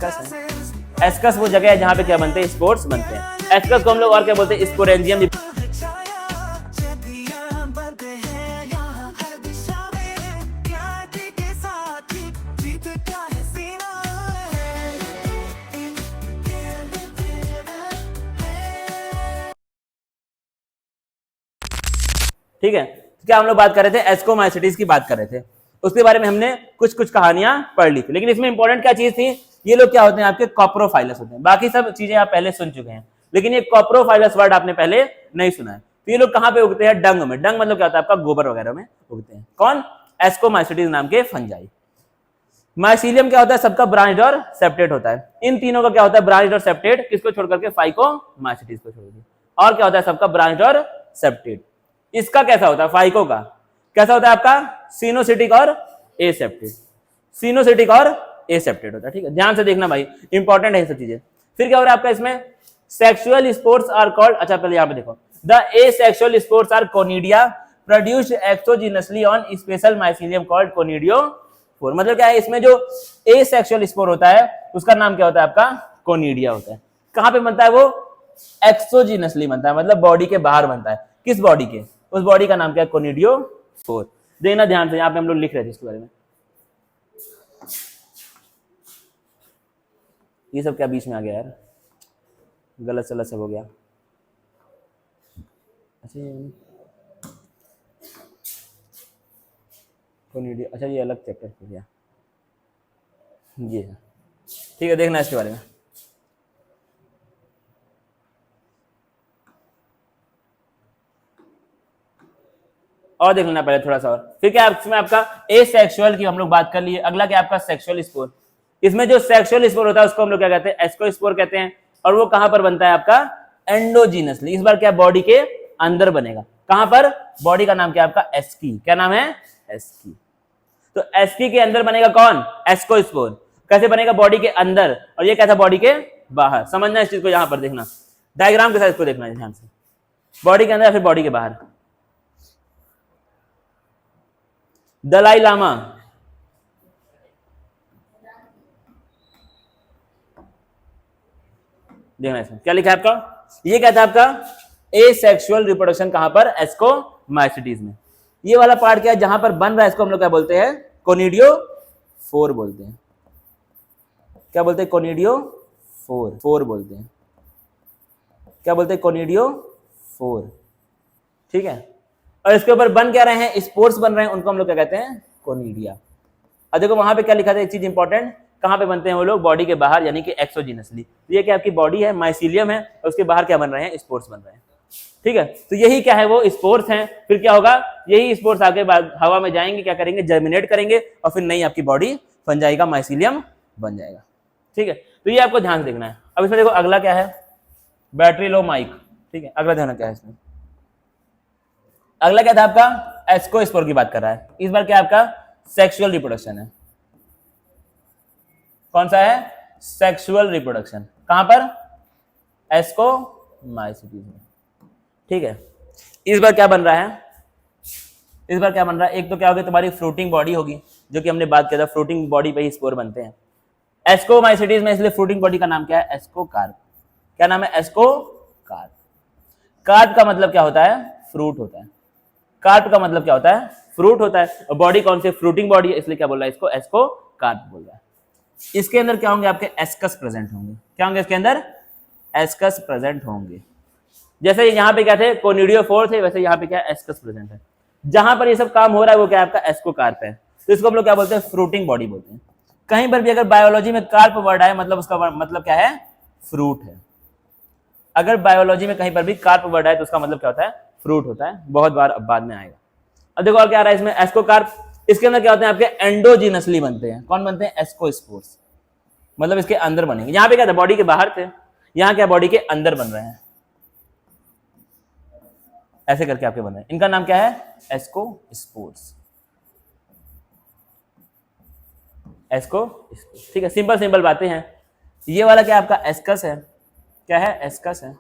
Ascus है। Ascus वो जगह है जहाँ पे क्या बनते हैं, स्पोर्स बनते हैं। एस्कस को हम लोग और क्या बोलते हैं, स्पोरेंजियम भी। ठीक है, क्या हम लोग बात कर रहे थे, एस्कोमाइसिटीज की बात कर रहे थे। उसके बारे में हमने कुछ कहानियां पढ़ ली थी, लेकिन इसमें इंपॉर्टेंट क्या चीज थी, ये लोग क्या होते हैं, आपके कॉप्रोफाइलस होते हैं। बाकी सब चीजें आप पहले सुन चुके हैं, लेकिन ये कॉप्रोफाइलस वर्ड आपने पहले नहीं सुना है। तो ये लोग कहां पे उगते हैं, डंग में। डंग मतलब क्या होता है, आपका गोबर वगैरह में उगते हैं। कौन, एस्कोमाइसिटीज नाम के फंजाई। माइसीलियम क्या होता है, सबका ब्रांच्ड और सेप्टेट होता है। इन तीनों का क्या होता है, ब्रांच्ड और सेप्टेट, किसको छोड़ करके, फाइकोमाइसिटीज को छोड़ दिया। और क्या होता है, सबका ब्रांच्ड और सेप्टेट। इसका कैसा होता है, फाइको का कैसा होता है, आपका सिनोसिटिक और एसेप्टेट। सिनोसिटिक और एसेप्टेट होता है। ठीक है, ध्यान से देखना भाई, इंपॉर्टेंट है ये सब चीजें। फिर क्या हो रहा है आपका इसमें, सेक्सुअल स्पोर्स आर कॉल्ड, अच्छा पहले यहाँ पे देखो, the asexual spores are conidia produced exogenously on special mycelium called conidiophore. मतलब क्या है, इसमें जो एसेक्सुअल स्पोर होता है उसका नाम क्या होता है, आपका कोनिडिया होता है। कहां पे बनता है वो, एक्सोजिनसली बनता है, मतलब बॉडी के बाहर बनता है। किस बॉडी के, उस बॉडी का नाम क्या है, कोनिडियोफोर। देखना ध्यान से, यहाँ पे हम लोग लिख रहे थे इसके बारे में। ये सब क्या बीच में आ गया यार, गलत सलत सब हो गया। अच्छा कोनिडियो, अच्छा ये अलग चैप्टर हो गया, ये है। ठीक है, देखना इसके बारे में। और देख लेना पहले थोड़ा सा और। फिर क्या इसमें आपका एसेक्सुअल की हम लोग बात कर लिए। अगला क्या आपका सेक्सुअल स्पोर। इसमें जो सेक्सुअल स्पोर होता है उसको हम लोग क्या कहते हैं, एस्कोस्पोर कहते हैं। और वो कहां पर बनता है, आपका एंडोजीनसली। इस बार क्या बॉडी के अंदर बनेगा। कहां पर, बॉडी का नाम क्या है आपका, एस्की। क्या नाम है, एस्की। तो एस्की के अंदर बनेगा कौन, एस्कोस्पोर। कैसे बनेगा, बॉडी के अंदर, और ये कैसा, बॉडी के बाहर। समझना इस चीज को, यहां पर देखना डायग्राम के साथ इसको देखना है ध्यान से। बॉडी के अंदर या फिर बॉडी के बाहर। दलाई लामा, देखना इसमें क्या लिखा है आपका, ये क्या था आपका, एसेक्सुअल रिप्रोडक्शन कहां पर, एस्कोमाइसिटीज में। ये वाला पार्ट क्या है, जहां पर बन रहा है, इसको हम लोग क्या बोलते हैं, कोनिडियोफोर बोलते हैं। क्या बोलते हैं, कोनिडियोफोर, फोर बोलते हैं। क्या बोलते हैं, कोनिडियोफोर। ठीक है, और इसके ऊपर बन क्या रहे हैं, स्पोर्स बन रहे हैं, उनको हम लोग क्या कहते हैं, कोनिडिया। और देखो वहां पे क्या लिखा था, एक चीज इंपॉर्टेंट, कहां पे बनते हैं वो लोग, बॉडी के बाहर, यानी कि एक्सोजिनसली। ये क्या आपकी बॉडी है, माइसीलियम है, और उसके बाहर क्या बन रहे हैं, स्पोर्स बन रहे हैं। ठीक है, तो यही क्या है, वो स्पोर्स हैं। फिर क्या होगा, यही स्पोर्स आगे हवा में जाएंगे, क्या करेंगे, जर्मिनेट करेंगे, और फिर नई आपकी बॉडी बन जाएगा, माइसीलियम बन जाएगा। ठीक है, तो ये आपको ध्यान से देखना है। अब इसमें देखो अगला क्या है, बैटरी लो माइक। ठीक है, अगला ध्यान क्या है इसमें, अगला क्या था आपका, एस्कोस्पोर की बात कर रहा है। इस बार क्या आपका सेक्सुअल रिप्रोडक्शन है। कौन सा है, सेक्सुअल रिप्रोडक्शन। कहां पर, एस्कोमाइसिटीज में। ठीक है, इस बार क्या बन रहा है, इस बार क्या बन रहा है, एक तो क्या होगी, तुम्हारी फ्रूटिंग बॉडी होगी, जो कि हमने बात किया था, फ्रूटिंग बॉडी पे ही स्पोर बनते हैं एस्कोमाइसिटीज में। इसलिए फ्रूटिंग बॉडी का नाम क्या है, एस्कोकार्प। क्या नाम है, एस्कोकार्प। कार्प का मतलब क्या होता है, फ्रूट होता है। कार्प का मतलब क्या होता है, फ्रूट होता है। और बॉडी कौन सी, फ्रूटिंग बॉडी है, इसलिए क्या बोल रहा है, इसको एस्कोकार्प बोल रहा है। इसके अंदर क्या होंगे, आपके एस्कस प्रेजेंट होंगे। क्या होंगे इसके अंदर, एस्कस प्रेजेंट होंगे। जैसे यहाँ पे क्या थे, कोनिडियोफोर थे, वैसे यहाँ पे क्या एस्कस प्रेजेंट है। जहां पर ये सब काम हो रहा है वो क्या है, आपका एस्कोकार्प है। तो इसको हम लोग क्या बोलते हैं, फ्रूटिंग बॉडी बोलते हैं। कहीं पर भी अगर बायोलॉजी में कार्प वर्ड आए, मतलब उसका मतलब क्या है, फ्रूट है। अगर बायोलॉजी में कहीं पर भी कार्प वर्ड आए तो उसका मतलब क्या होता है, फ्रूट होता है। बहुत बार बाद में आएगा। अब देखो और क्या आ रहा है इसमें, एस्कोकार्प। इसके अंदर क्या होते हैं, आपके एंडोजीनसली बनते हैं। कौन बनते हैं, एस्कोस्पोर्स। मतलब इसके अंदर बनेंगे। यहाँ पे क्या था, बॉडी के बाहर थे, यहाँ क्या बॉडी के अंदर बन रहे हैं। ऐसे करके आपके बन रहे हैं। इनका नाम क्या है, एस्कोस्पोर्स। एस्कोस्पोर्स। ठीक है, सिंपल सिंपल बातें हैं। ये वाला क्या आपका एस्कस है। क्या है, एस्कस है।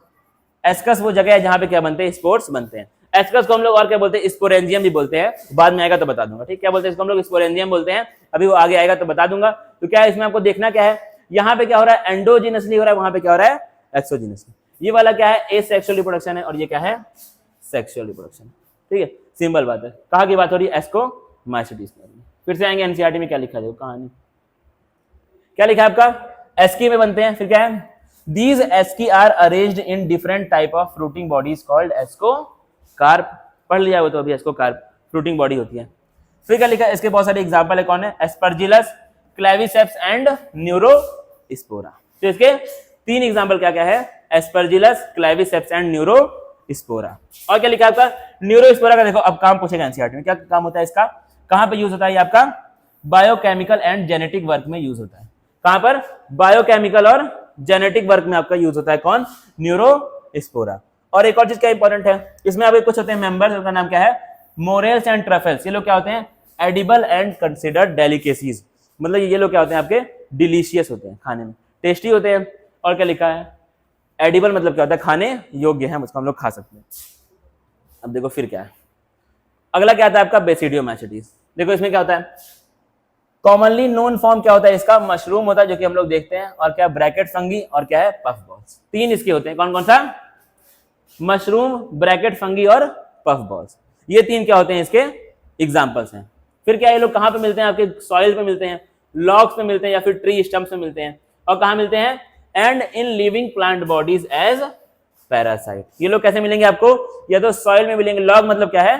एस्कस वो जगह है जहां पे क्या बनते हैं, स्पोर्स बनते हैं। एस्कस को हम लोग और क्या बोलते हैं, स्पोरेंजियम भी बोलते हैं। बाद में आएगा तो बता दूंगा। ठीक, क्या बोलते हैं इसको हम लोग, स्पोरेंजियम बोलते हैं। अभी वो आगे आएगा तो बता दूंगा। तो क्या है इसमें आपको देखना क्या है, यहाँ पे क्या हो रहा है, एंडोजिनसली हो रहा है, वहां पे क्या हो रहा है, एक्सोजिनसली। ये वाला क्या है, एसेक्सुअल रिप्रोडक्शन है, और ये क्या है, सेक्सुअल रिप्रोडक्शन। ठीक है, सिंपल बात है। कहाँ की बात हो रही है, एस्कोमाइसिटीज की। फिर से आएंगे एनसीईआरटी में क्या लिखा है, कहानी क्या लिखा है आपका, एस्की में बनते हैं। फिर क्या है, these asci are arranged in different type of fruiting bodies called ascocarp. पढ़ लिया हो तो अभी, एस्कोकार्प फ्रूटिंग बॉडी होती है। फिर क्या लिखा है, इसके बहुत सारे एग्जांपल है, कौन है, एस्परजिलस, क्लेविसेप्स एंड न्यूरोस्पोरा। तो इसके 3 एग्जांपल क्या क्या है, एस्परजिलस, क्लेविसेप्स एंड न्यूरोस्पोरा। और क्या लिखा है आपका, न्यूरोस्पोरा का देखो अब काम पूछेगा एनसीईआरटी में, क्या काम होता है इसका, कहां पे यूज होता है ये आपका, बायोकेमिकल एंड जेनेटिक वर्क में यूज होता है। कहां पर, बायोकेमिकल और जेनेटिक वर्क में आपका यूज होता है, कौन, न्यूरोस्पोरा। और एक और चीज क्या इंपॉर्टेंट है, इसमें आपके कुछ होते हैं मेंबर्स, उनका नाम क्या है, मोरेल्स एंड ट्रफल्स। ये लोग क्या होते हैं, एडिबल एंड कंसिडर्ड डेलिकेसीज, मतलब ये लोग क्या होते हैं आपके, डिलीशियस होते हैं, खाने में टेस्टी होते हैं। और क्या लिखा है, एडिबल मतलब क्या होता है, खाने योग्य है, उसको हम लोग खा सकते हैं। अब देखो फिर क्या है, अगला क्या आता है आपका, बेसिडियोमाइसीटीज। देखो इसमें क्या होता है, कॉमनली नोन फॉर्म क्या होता है इसका, मशरूम होता है, जो कि हम लोग देखते हैं, और क्या, ब्रैकेट फंगी, और क्या है, पफ बॉल्स। 3 इसके होते हैं, कौन कौन सा, मशरूम, ब्रैकेट फंगी और पफ बॉल्स। ये 3 क्या होते हैं, इसके एग्जांपल्स हैं। फिर क्या ये लोग कहां पे मिलते हैं, आपके सॉइल पे मिलते हैं, लॉग्स पे मिलते हैं, या फिर ट्री स्टम्प्स पे मिलते हैं। और कहां मिलते हैं, and in living plant bodies as parasite. ये लोग कैसे मिलेंगे आपको, या तो सॉइल में मिलेंगे, लॉग मतलब क्या है,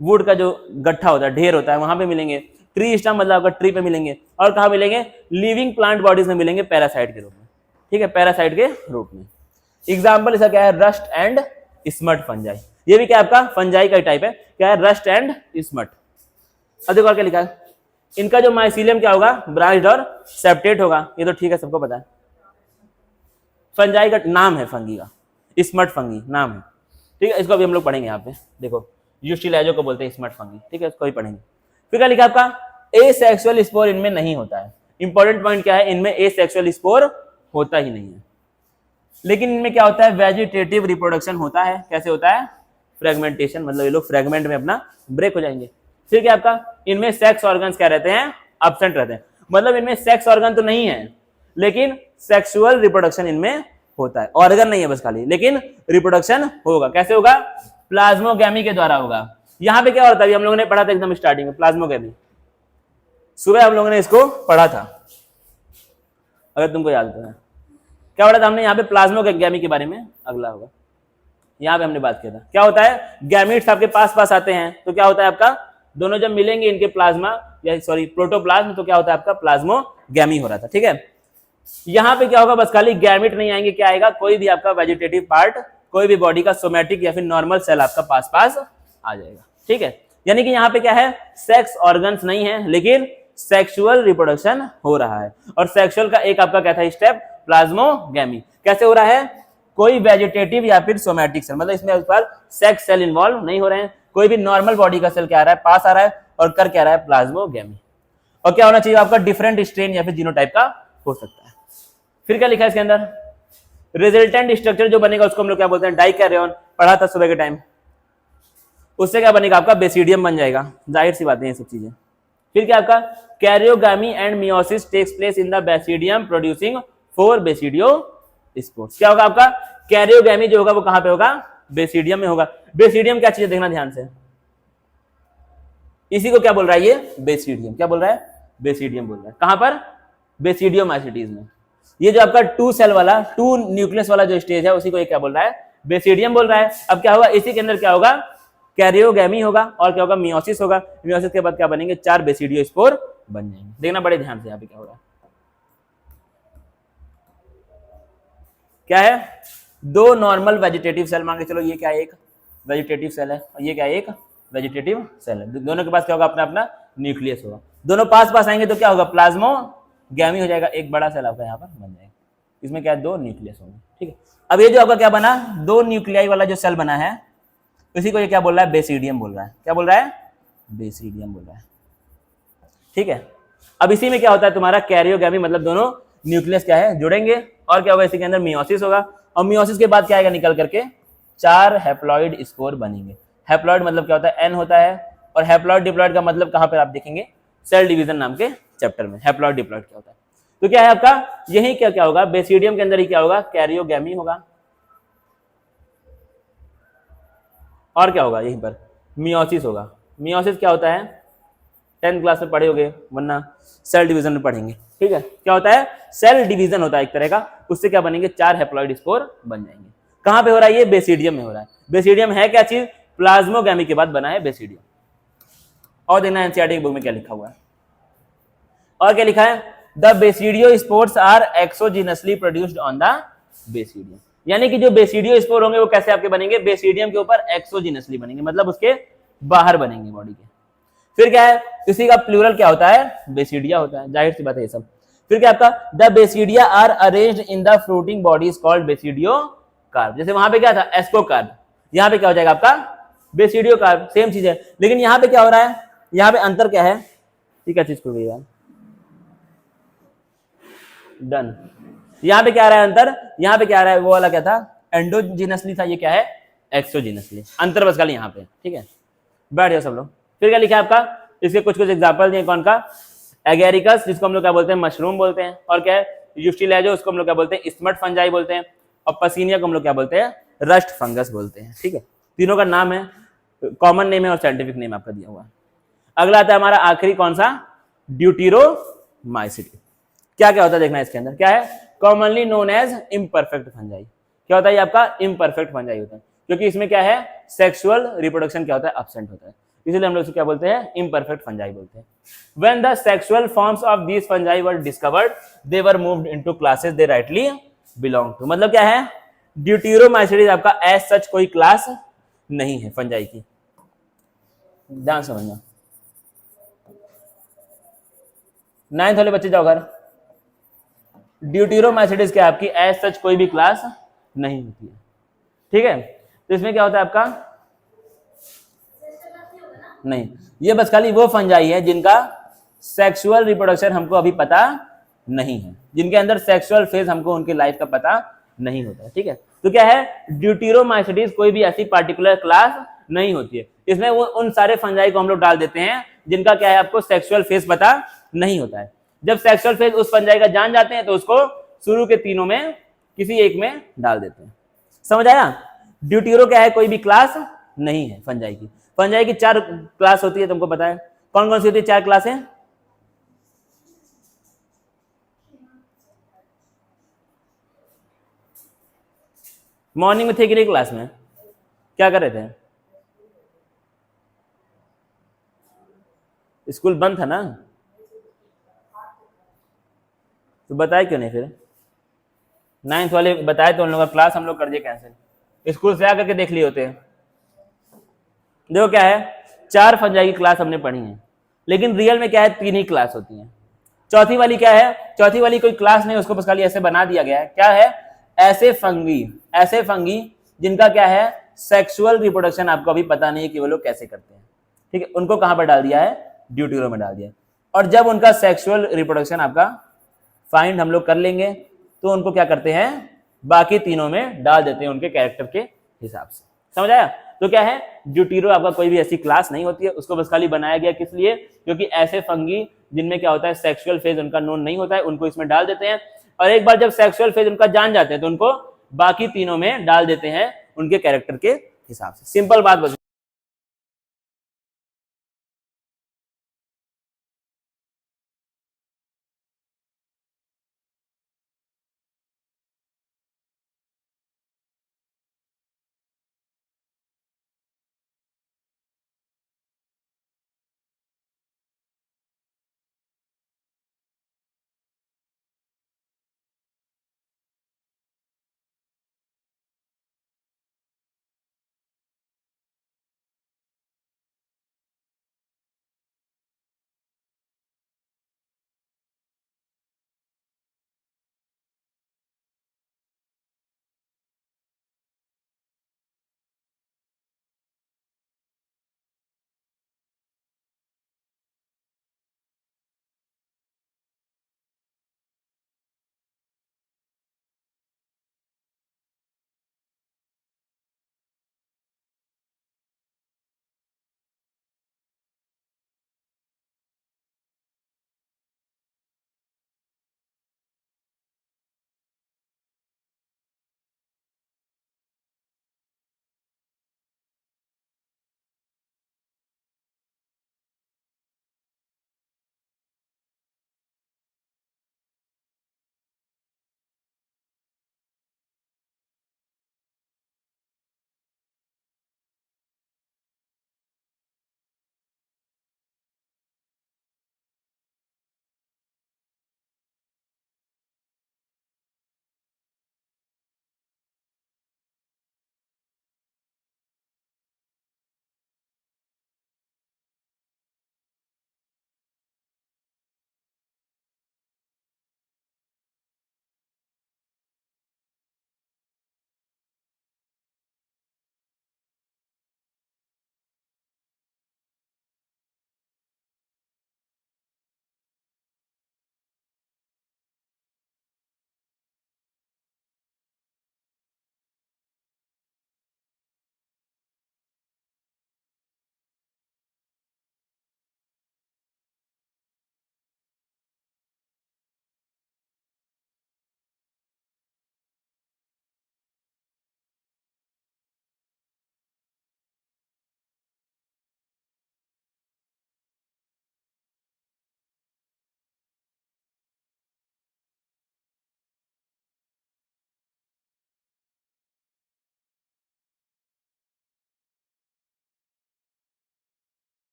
वुड का जो गट्ठा होता है, ढेर होता है, वहां पे मिलेंगे। ट्री स्टम्प मतलब आपका ट्री पे मिलेंगे। और कहां मिलेंगे, लिविंग प्लांट बॉडीज में मिलेंगे, पैरासाइट के रूप में। ठीक है, पैरासाइट के रूप में। एग्जाम्पल इसका क्या है, रस्ट एंड स्मट फंजाई। ये भी क्या आपका फंजाई का टाइप है, क्या है, रस्ट एंड स्मट। अब देखो और क्या लिखा है, इनका जो माइसीलियम क्या होगा, ब्रांच्ड और सेप्टेट होगा। ये तो ठीक है, सबको पता है। फंजाई का नाम है, फंगी का स्मट फंगी नाम है। ठीक है, इसको अभी हम लोग पढ़ेंगे। यहाँ पे देखो यूस्टिलाइजो को बोलते हैं स्मट फंगी। ठीक है, इसको ही पढ़ेंगे। फिर क्या लिखा आपका, एसेक्सुअल स्पोर इनमें नहीं होता है। इंपॉर्टेंट पॉइंट क्या है, इनमें एसेक्सुअल स्पोर होता ही नहीं है। लेकिन इनमें क्या होता है, वेजिटेटिव रिप्रोडक्शन होता है। कैसे होता है, फ्रेगमेंटेशन, मतलब ये लोग फ्रेगमेंट में अपना ब्रेक हो जाएंगे। फिर क्या आपका, इनमें सेक्स ऑर्गन्स क्या रहते हैं, एब्सेंट रहते हैं। मतलब इनमें सेक्स ऑर्गन तो नहीं है, लेकिन सेक्सुअल रिप्रोडक्शन इनमें होता है। ऑर्गन नहीं है बस खाली, लेकिन रिप्रोडक्शन होगा। कैसे होगा, प्लाज्मोगैमी के द्वारा होगा। यहाँ पे क्या होता है, हम लोगों ने पढ़ा था एकदम स्टार्टिंग में, प्लाज्मोगैमी। सुबह हम लोगों ने इसको पढ़ा था, अगर तुमको याद है। क्या पढ़ा था हमने यहाँ पे, प्लाज्मोगैमी के बारे में। अगला होगा, यहाँ पे हमने बात किया था। क्या होता है, गैमीट्स आपके पास पास आते हैं, तो क्या होता है आपका, दोनों जब मिलेंगे इनके प्लाज्मा, या सॉरी प्रोटोप्लाज्म, तो क्या होता है आपका, प्लाज्मोगैमी हो रहा था। ठीक है, यहाँ पे क्या होगा, बस खाली गैमीट नहीं आएंगे, क्या आएगा, कोई भी आपका वेजिटेटिव पार्ट, कोई भी बॉडी का सोमैटिक या फिर नॉर्मल सेल आपका पास पास आ जाएगा। ठीक है, यानी कि यहाँ पे क्या है, सेक्स ऑर्गन्स नहीं है, लेकिन सेक्सुअल रिप्रोडक्शन हो रहा है। और सेक्सुअल का एक आपका क्या था स्टेप, प्लाज्मोगैमी। कैसे हो रहा है, कोई वेजिटेटिव या फिर सोमैटिक सेल, मतलब इसमें उस पर सेक्स सेल इन्वॉल्व नहीं हो रहे हैं, कोई भी नॉर्मल बॉडी का सेल क्या आ रहा है, पास आ रहा है, और कर क्या रहा है, प्लाज्मोगैमी। और क्या होना चाहिए आपका, डिफरेंट स्ट्रेन या फिर जीनोटाइप का हो सकता है। फिर क्या लिखा है इसके अंदर, रिजल्टेंट स्ट्रक्चर जो बनेगा उसको हम लोग क्या बोलते हैं, डाइकैरियन। पढ़ा था सुबह के टाइम। उससे क्या बनेगा आपका, बेसिडियम बन जाएगा। जाहिर सी बात है ये सब चीजें। फिर क्या आपका, karyogamy and meiosis takes place in the basidium producing 4 basidiospores. क्या होगा आपका, कैरियोगामी जो होगा वो कहां पे होगा, बेसिडियम में होगा। बेसिडियम क्या चीज है, देखना ध्यान से, इसी को क्या बोल रहा है ये, बेसिडियम। क्या बोल रहा है, बेसिडियम बोल रहा है। कहां पर, बेसिडियोमाइसीटीज में। ये जो आपका 2 सेल वाला, 2 न्यूक्लियस वाला जो स्टेज है, उसी को ये क्या बोल रहा है, बेसिडियम बोल रहा है। अब क्या होगा, इसी के अंदर क्या होगा, कैरियोगैमी होगा, और क्या होगा, मियोसिस होगा। मियोसिस के बाद क्या बनेंगे, 4 बेसिडियोस्पोर बन जाएंगे। देखना बड़े ध्यान से यहाँ पे क्या हो रहा है। क्या है, 2 नॉर्मल वेजिटेटिव सेल मान के चलो, ये क्या है, एक वेजिटेटिव सेल है, और ये क्या है, एक वेजिटेटिव सेल है। दोनों के पास क्या होगा, अपना अपना न्यूक्लियस होगा। दोनों पास पास आएंगे तो क्या होगा, प्लाज्मोगैमी हो जाएगा। एक बड़ा सेल आपका यहाँ पर बन जाएगा। इसमें क्या है, 2 न्यूक्लियस होंगे। ठीक है, अब ये जो आपका क्या बना, 2 न्यूक्लियाई वाला जो सेल बना है, इसी को ये क्या बोल रहा है, बेसिडियम बोल रहा है। क्या बोल रहा है, बेसिडियम बोल रहा है। ठीक है, अब इसी में क्या होता है तुम्हारा, कैरियोगैमी, मतलब दोनों न्यूक्लियस क्या है, जुड़ेंगे, और क्या होगा, इसी के अंदर मियोसिस होगा। और मियोसिस के बाद क्या आएगा निकल करके, 4 हैप्लॉइड स्पोर बनेंगे। हैप्लॉइड मतलब क्या होता है, एन होता है। और हैप्लॉइड डिप्लॉइड का मतलब कहां पर आप देखेंगे, सेल डिवीजन नाम के चैप्टर में हैप्लॉइड डिप्लॉइड क्या होता है। तो क्या है आपका, यही क्या क्या होगा, बेसिडियम के अंदर ही क्या होगा, कैरियोगैमी होगा। और क्या होगा, यहीं पर मियोसिस होगा। मियोसिस क्या होता है, 10th क्लास में पढ़े होगे, वरना सेल डिवीजन में पढ़ेंगे। ठीक है, क्या होता है, सेल डिवीजन होता है एक तरह का, उससे क्या बनेंगे, 4 हैप्लॉइड स्पोर बन जाएंगे। कहां पे हो रहा है ये, बेसिडियम में हो रहा है। बेसिडियम है क्या चीज, प्लाज्मोगैमी के बाद बना है बेसिडियम। और देखना एनसीईआरटी की बुक में क्या लिखा हुआ है, और क्या लिखा है, the basidiospores are exogenously produced on the basidium. यानी कि जो बेसिडियो स्पोर होंगे वो कैसे आपके बनेंगे, बेसिडियम के ऊपर एक्सोजिनसली बनेंगे, मतलब उसके बाहर बनेंगे बॉडी के। फिर क्या है, इसी का प्लूरल क्या होता है, बेसिडिया होता है, जाहिर सी बात है ये सब। फिर क्या आपका, the basidia are arranged in the fruiting bodies called basidiocarp. जैसे वहां पे क्या था, एस्को कार्ब, यहाँ पे क्या हो जाएगा आपका, बेसिडियो कार्ब, सेम चीज है। लेकिन यहाँ पे क्या हो रहा है, यहाँ पे अंतर क्या है, ठीक है चीज को भी यार, डन। यहाँ पे क्या आ रहा है अंतर, यहाँ पे क्या आ रहा है, वो वाला क्या था, एंडोजिनसली था, ये क्या है, एक्सोजिनसली। अंतर बस खाली यहाँ पे, ठीक है, बैठ जाओ सब लोग। फिर क्या लिखा है आपका, इसके कुछ कुछ एग्जाम्पल दिए, कौन का, एगेरिकस जिसको हम लोग क्या बोलते हैं, मशरूम बोलते हैं, और क्या है, यूस्टिलैजो उसको हम लोग क्या बोलते हैं, स्मट फंजाई बोलते हैं, और पसीनिया को हम लोग क्या बोलते हैं, रस्ट फंगस बोलते हैं। ठीक है, तीनों का नाम है, कॉमन नेम है और साइंटिफिक नेम आपका दिया हुआ है। अगला आता है हमारा आखिरी कौन सा, ड्यूटीरोमाइसिटी। क्या क्या होता है देखना इसके अंदर, क्या है, commonly known as imperfect fungi. क्या होता है ये आपका, इम्परफेक्ट फंजाई होता है, क्योंकि इसमें क्या है, सेक्सुअल रिप्रोडक्शन क्या होता है, एब्सेंट होता है, इसलिए हम लोग इसको क्या बोलते हैं, इम्परफेक्ट फंजाई बोलते हैं। When the sexual forms of these fungi were discovered, they were moved into classes they rightly belong to। मतलब क्या है, ड्यूटीरोमाइसिटीज आपका एज सच कोई क्लास नहीं है फंजाई की, ध्यान समझना। 9th वाले बच्चे जाओ घर। ड्यूटीरोमाइसिटीज क्या आपकी एज सच कोई भी क्लास नहीं होती है। ठीक है, तो इसमें क्या होता है आपका, नहीं, ये बस खाली वो फंजाई है जिनका सेक्सुअल रिप्रोडक्शन हमको अभी पता नहीं है, जिनके अंदर सेक्सुअल फेज हमको उनके लाइफ का पता नहीं होता है। ठीक है, तो क्या है, ड्यूटीरोमाइसिटीज कोई भी ऐसी पार्टिकुलर क्लास नहीं होती है, इसमें वो उन सारे फंजाई को हम लोग डाल देते हैं जिनका क्या है, आपको सेक्सुअल फेज पता नहीं होता है। जब सेक्सुअल फेज उस फंजाई का जान जाते हैं तो उसको शुरू के तीनों में किसी एक में डाल देते हैं। समझ आया, ड्यूटीरो क्या है, कोई भी क्लास नहीं है फंजाई की। फंजाई की 4 क्लास होती है, तुमको पता है कौन कौन सी होती है, 4 क्लास है, मॉर्निंग में थे कि नहीं क्लास में, क्या कर रहे थे, स्कूल बंद था ना, तो बताए क्यों नहीं फिर, 9th वाले बताए तो उन लोगों का क्लास हम लोग कर दिए कैंसिल, स्कूल से आकर के देख लिए होते। देखो क्या है, 4 फंजाई की क्लास हमने पढ़ी है, लेकिन रियल में क्या है, 3 ही क्लास होती है। चौथी वाली क्या है, चौथी वाली कोई क्लास नहीं, उसको बस खाली ऐसे बना दिया गया है। क्या है, ऐसे फंगी जिनका क्या है, सेक्सुअल रिप्रोडक्शन आपको अभी पता नहीं है कि वो लोग कैसे करते हैं। ठीक है, उनको कहां पर डाल दिया है, ड्यूटीरो में डाल दिया। और जब उनका सेक्सुअल रिप्रोडक्शन आपका फाइंड हम लोग कर लेंगे तो उनको क्या करते हैं, बाकी तीनों में डाल देते हैं उनके कैरेक्टर के हिसाब से। समझ आया, तो क्या है, ड्यूटीरो आपका कोई भी ऐसी क्लास नहीं होती है, उसको बस खाली बनाया गया किस लिए, क्योंकि ऐसे फंगी जिनमें क्या होता है, सेक्सुअल फेज उनका नोन नहीं होता है, उनको इसमें डाल देते हैं, और एक बार जब सेक्सुअल फेज उनका जान जाते हैं तो उनको बाकी तीनों में डाल देते हैं उनके कैरेक्टर के हिसाब से। सिंपल बात बस।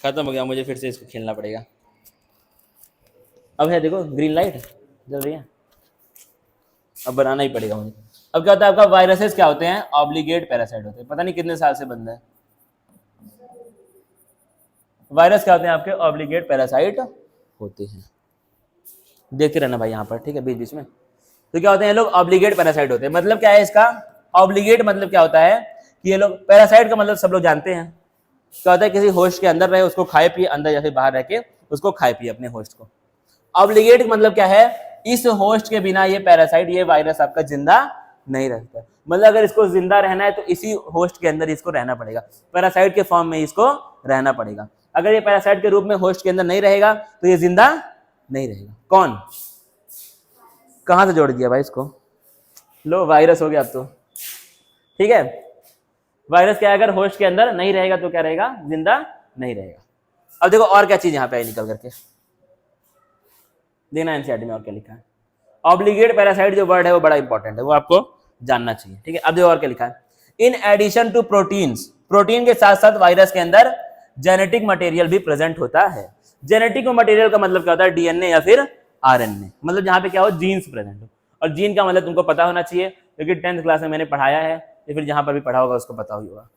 खत्म हो गया, मुझे फिर से इसको खेलना पड़ेगा। अब है देखो ग्रीन लाइट जल रही है, अब बनाना ही पड़ेगा मुझे। अब क्या होता है आपका, वायरसेस क्या होते हैं, ऑब्लिगेट पैरासाइट होते हैं, पता नहीं कितने साल से बंद है। वायरस क्या होते हैं आपके, ऑब्लिगेट पैरासाइट होते हैं, देखते रहना भाई यहाँ पर, ठीक है, बीच बीच में। तो क्या होते हैं ये लोग, ऑब्लिगेट पैरासाइट होते हैं। मतलब क्या है इसका, ऑब्लिगेट मतलब क्या होता है कि ये लोग, पैरासाइट का मतलब सब लोग जानते हैं, क्या होता है किसी होस्ट के अंदर रहे, उसको खाए पिए, अंदर या फिर बाहर रह के उसको खाए पिए अपने होस्ट को। ऑब्लिगेट मतलब क्या है, इस होस्ट के बिना ये पैरासाइट, ये वायरस आपका जिंदा नहीं रहता। मतलब अगर इसको जिंदा रहना है तो इसी होस्ट के अंदर इसको रहना पड़ेगा, पैरासाइट के फॉर्म में इसको रहना पड़ेगा। अगर ये पैरासाइट के रूप में होस्ट के अंदर नहीं रहेगा तो ये जिंदा नहीं रहेगा। कौन, कहां से जोड़ दिया भाई इसको, लो वायरस हो गया अब तो, ठीक है। वायरस क्या है, अगर होस्ट के अंदर नहीं रहेगा तो क्या रहेगा, जिंदा नहीं रहेगा। अब देखो और क्या चीज यहाँ पे निकल करके देखना, एनसीईआरटी में और क्या लिखा है। ऑब्लिगेट पैरासाइट जो वर्ड है वो बड़ा इंपॉर्टेंट है, वो आपको जानना चाहिए, ठीक है। अब देखो और क्या लिखा है, in addition to proteins, protein के साथ साथ वायरस के अंदर जेनेटिक मटेरियल भी प्रेजेंट होता है। जेनेटिक मटेरियल का मतलब क्या होता है, डीएनए या फिर आरएनए, मतलब जहां पे क्या हो, जीन्स प्रेजेंट हो। और जीन का मतलब तुमको पता होना चाहिए, क्योंकि 10th क्लास में मैंने पढ़ाया है, या फिर जहां पर भी पढ़ा होगा उसको पता ही होगा।